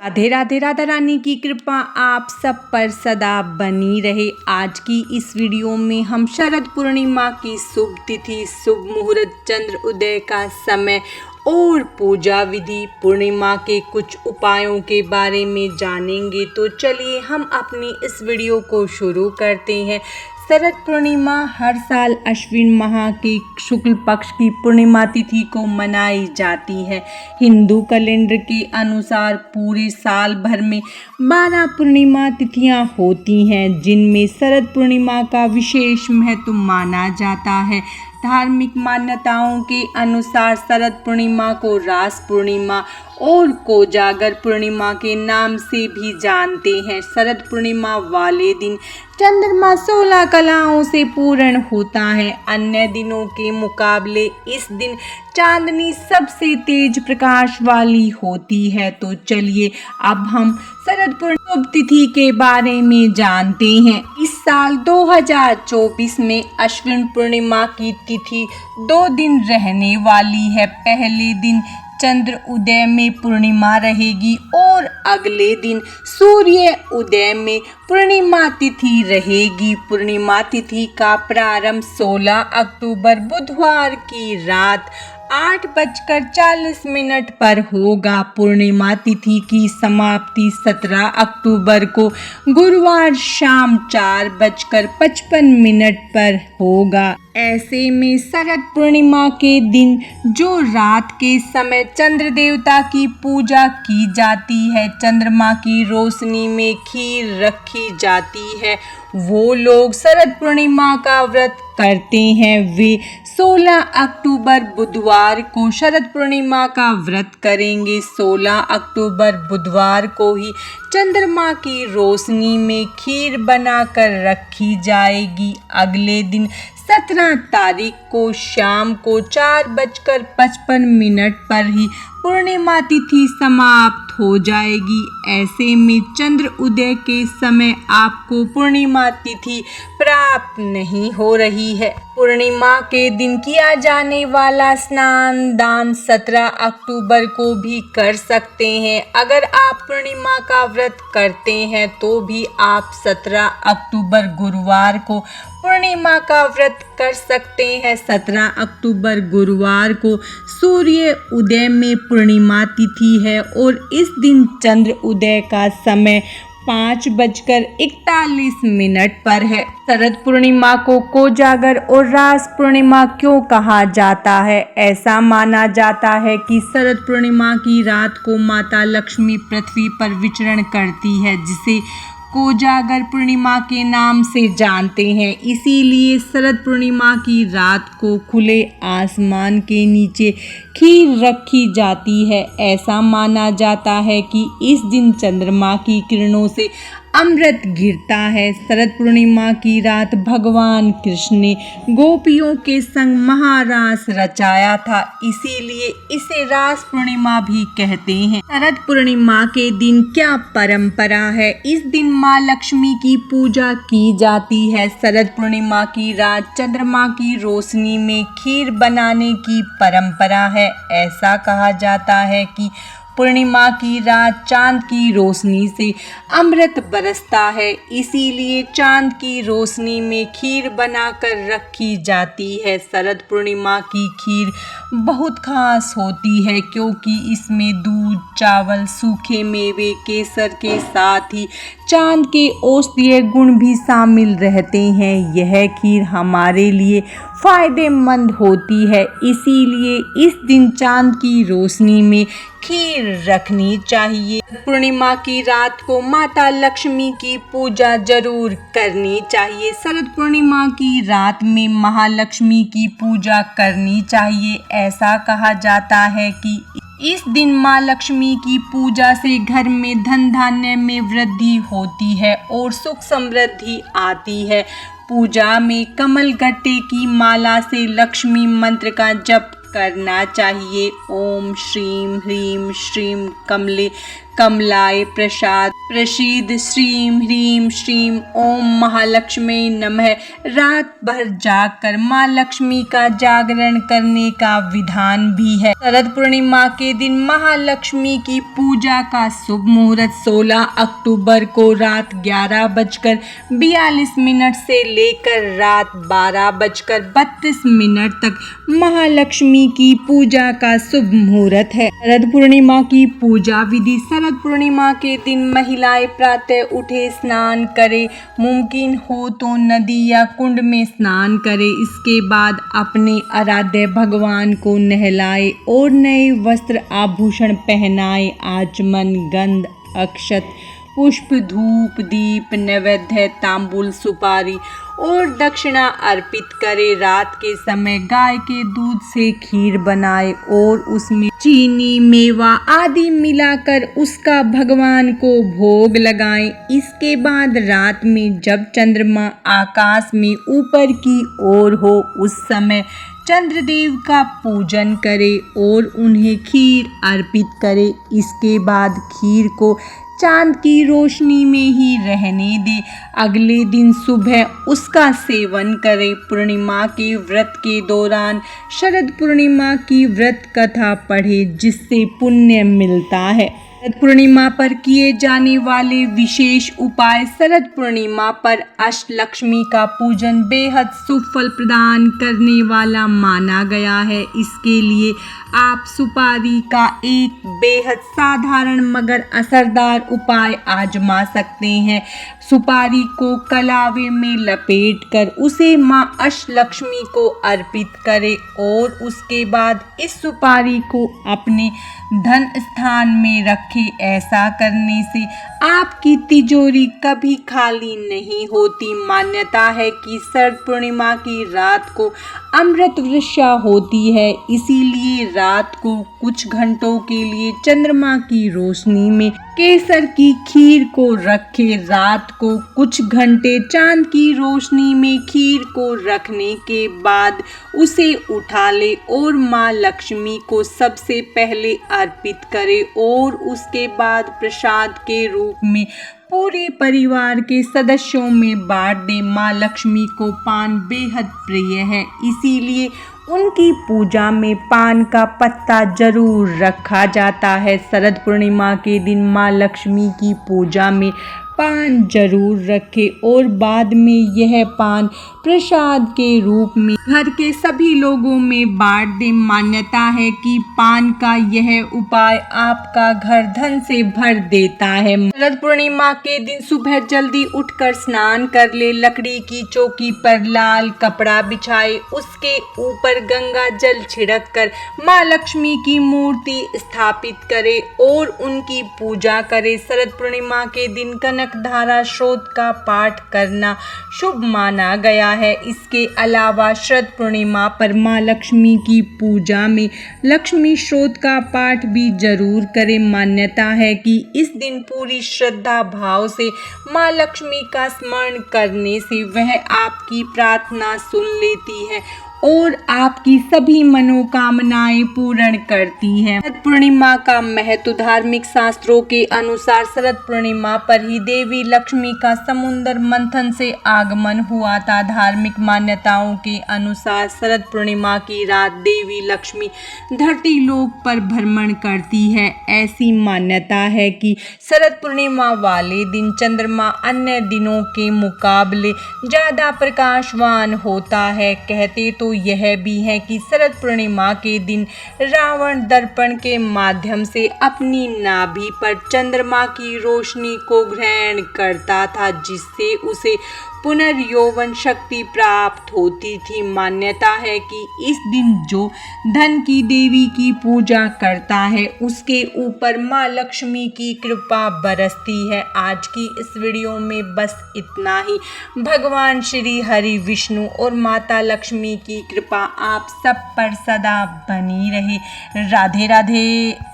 राधे राधे। राधा रानी की कृपा आप सब पर सदा बनी रहे। आज की इस वीडियो में हम शरद पूर्णिमा की शुभ तिथि, शुभ मुहूर्त, चंद्र उदय का समय और पूजा विधि, पूर्णिमा के कुछ उपायों के बारे में जानेंगे। तो चलिए हम अपनी इस वीडियो को शुरू करते हैं। शरद पूर्णिमा हर साल अश्विन माह के शुक्ल पक्ष की पूर्णिमा तिथि को मनाई जाती है। हिंदू कैलेंडर के अनुसार पूरे साल भर में 12 पूर्णिमा तिथियां होती हैं, जिनमें शरद पूर्णिमा का विशेष महत्व माना जाता है। धार्मिक मान्यताओं के अनुसार शरद पूर्णिमा को रास पूर्णिमा और कोजागर पूर्णिमा के नाम से भी जानते हैं। शरद पूर्णिमा वाले दिन चंद्रमा 16 कलाओं से पूर्ण होता है। अन्य दिनों के मुकाबले इस दिन चांदनी सबसे तेज प्रकाश वाली होती है। तो चलिए अब हम शरद पूर्णिमा तिथि के बारे में जानते हैं। इस साल 2024 में अश्विन पूर्णिमा की तिथि 2 दिन रहने वाली है। पहले दिन चंद्र उदय में पूर्णिमा रहेगी और अगले दिन सूर्य उदय में पूर्णिमा तिथि रहेगी। पूर्णिमा तिथि का प्रारंभ 16 अक्टूबर बुधवार की रात 8:40 पर होगा। पूर्णिमा तिथि की समाप्ति 17 अक्टूबर को गुरुवार शाम 4:55 पर होगा। ऐसे में शरद पूर्णिमा के दिन जो रात के समय चंद्र देवता की पूजा की जाती है, चंद्रमा की रोशनी में खीर रखी जाती है, वो लोग शरद पूर्णिमा का व्रत करते हैं। वे 16 अक्टूबर बुधवार को शरद पूर्णिमा का व्रत करेंगे। 16 अक्टूबर बुधवार को ही चंद्रमा की रोशनी में खीर बनाकर रखी जाएगी। अगले दिन 17 तारीख को शाम को 4:55 पर ही पूर्णिमा तिथि समाप्त हो जाएगी। ऐसे में चंद्र उदय के समय आपको पूर्णिमा तिथि प्राप्त नहीं हो रही है। पूर्णिमा के दिन किया जाने वाला स्नान दान 17 अक्टूबर को भी कर सकते हैं। अगर आप पूर्णिमा का व्रत करते हैं तो भी आप 17 अक्टूबर गुरुवार को पूर्णिमा का व्रत कर सकते हैं। 17 अक्टूबर गुरुवार को सूर्य उदय में पूर्णिमा तिथि है और इस दिन चंद्र उदय का समय 5:41 पर है। शरद पूर्णिमा को कोजागर और रास पूर्णिमा क्यों कहा जाता है? ऐसा माना जाता है कि शरद पूर्णिमा की रात को माता लक्ष्मी पृथ्वी पर विचरण करती है, जिसे कोजागर पूर्णिमा के नाम से जानते हैं। इसीलिए शरद पूर्णिमा की रात को खुले आसमान के नीचे खीर रखी जाती है। ऐसा माना जाता है कि इस दिन चंद्रमा की किरणों से अमृत गिरता है। शरद पूर्णिमा की रात भगवान कृष्ण ने गोपियों के संग महारास रचाया था, इसीलिए इसे रास पूर्णिमा भी कहते हैं। शरद पूर्णिमा के दिन क्या परंपरा है? इस दिन माँ लक्ष्मी की पूजा की जाती है। शरद पूर्णिमा की रात चंद्रमा की रोशनी में खीर बनाने की परंपरा है। ऐसा कहा जाता है कि पूर्णिमा की रात चांद की रोशनी से अमृत बरसता है, इसीलिए चांद की रोशनी में खीर बनाकर रखी जाती है। शरद पूर्णिमा की खीर बहुत खास होती है क्योंकि इसमें दूध, चावल, सूखे मेवे, केसर के साथ ही चांद के औषधीय गुण भी शामिल रहते हैं। यह खीर हमारे लिए फायदेमंद होती है, इसीलिए इस दिन चांद की रोशनी में खीर रखनी चाहिए। पूर्णिमा की रात को माता लक्ष्मी की पूजा जरूर करनी चाहिए। शरद पूर्णिमा की रात में महालक्ष्मी की पूजा करनी चाहिए। ऐसा कहा जाता है कि इस दिन माँ लक्ष्मी की पूजा से घर में धन धान्य में वृद्धि होती है और सुख समृद्धि आती है। पूजा में कमल गट्टे की माला से लक्ष्मी मंत्र का जप करना चाहिए। ओम श्रीम ह्रीम श्रीम कमले कमलाय प्रसाद प्रसीद श्रीम ह्रीम श्रीम ओम महालक्ष्मी नमः। रात भर जागकर माँ लक्ष्मी का जागरण करने का विधान भी है। शरद पूर्णिमा के दिन महालक्ष्मी की पूजा का शुभ मुहूर्त 16 अक्टूबर को रात 11:42 से लेकर रात 12:32 तक महालक्ष्मी की पूजा का शुभ मुहूर्त है। शरद पूर्णिमा की पूजा विधि। शरद पूर्णिमा के दिन महिलाएं प्रातः उठे स्नान करें, मुमकिन हो तो नदी या कुंड में स्नान करें। इसके बाद अपने आराध्य भगवान को नहलाए और नए वस्त्र आभूषण पहनाए। आचमन, गंध, अक्षत, पुष्प, धूप, दीप, नैवेद्य, तांबूल, सुपारी और दक्षिणा अर्पित करे। रात के समय गाय के दूध से खीर बनाए और उसमें चीनी, मेवा आदि मिलाकर उसका भगवान को भोग लगाएं। इसके बाद रात में जब चंद्रमा आकाश में ऊपर की ओर हो उस समय चंद्रदेव का पूजन करें और उन्हें खीर अर्पित करें। इसके बाद खीर को चांद की रोशनी में ही रहने दे। अगले दिन सुबह उसका सेवन करें। पूर्णिमा के व्रत के दौरान शरद पूर्णिमा की व्रत कथा पढ़े जिससे पुण्य मिलता है। शरद पूर्णिमा पर किए जाने वाले विशेष उपाय। शरद पूर्णिमा पर अष्टलक्ष्मी का पूजन बेहद शुभ फल प्रदान करने वाला माना गया है। इसके लिए आप सुपारी का एक बेहद साधारण मगर असरदार उपाय आजमा सकते हैं। सुपारी को कलावे में लपेटकर उसे माँ अष्टलक्ष्मी को अर्पित करें और उसके बाद इस सुपारी को अपने धन स्थान में रखें। ऐसा करने से आपकी तिजोरी कभी खाली नहीं होती। मान्यता है कि शरद पूर्णिमा की रात को अमृत वर्षा होती है, इसीलिए रात को कुछ घंटों के लिए चंद्रमा की रोशनी में केसर की खीर को रखें। रात को कुछ घंटे चांद की रोशनी में खीर को रखने के बाद उसे उठा ले और माँ लक्ष्मी को सबसे पहले अर्पित करें और उसके बाद प्रसाद के रूप में पूरे परिवार के सदस्यों में बांट दें। माँ लक्ष्मी को पान बेहद प्रिय है, इसीलिए उनकी पूजा में पान का पत्ता जरूर रखा जाता है। शरद पूर्णिमा के दिन माँ लक्ष्मी की पूजा में पान जरूर रखें और बाद में यह पान प्रसाद के रूप में घर के सभी लोगों में बांट दें। मान्यता है कि पान का यह उपाय आपका घर धन से भर देता है। शरद पूर्णिमा के दिन सुबह जल्दी उठकर स्नान कर ले। लकड़ी की चौकी पर लाल कपड़ा बिछाए, उसके ऊपर गंगा जल छिड़क कर माँ लक्ष्मी की मूर्ति स्थापित करे और उनकी पूजा करे। शरद पूर्णिमा के दिन कनकधारा स्रोत का पाठ करना शुभ माना गया है। इसके अलावा शरद पूर्णिमा पर माँ लक्ष्मी की पूजा में लक्ष्मी स्रोत का पाठ भी जरूर करें। मान्यता है कि इस दिन पूरी श्रद्धा भाव से माँ लक्ष्मी का स्मरण करने से वह आपकी प्रार्थना सुन लेती है और आपकी सभी मनोकामनाएं पूर्ण करती है। शरद पूर्णिमा का महत्व। धार्मिक शास्त्रों के अनुसार शरद पूर्णिमा पर ही देवी लक्ष्मी का समुद्र मंथन से आगमन हुआ था। धार्मिक मान्यताओं के अनुसार शरद पूर्णिमा की रात देवी लक्ष्मी धरती लोक पर भ्रमण करती है। ऐसी मान्यता है कि शरद पूर्णिमा वाले दिन चंद्रमा अन्य दिनों के मुकाबले ज्यादा प्रकाशवान होता है। कहते तो यह भी है कि शरद पूर्णिमा के दिन रावण दर्पण के माध्यम से अपनी नाभि पर चंद्रमा की रोशनी को ग्रहण करता था, जिससे उसे पुनर्यौवन शक्ति प्राप्त होती थी। मान्यता है कि इस दिन जो धन की देवी की पूजा करता है उसके ऊपर माँ लक्ष्मी की कृपा बरसती है। आज की इस वीडियो में बस इतना ही। भगवान श्री हरि विष्णु और माता लक्ष्मी की कृपा आप सब पर सदा बनी रहे। राधे राधे।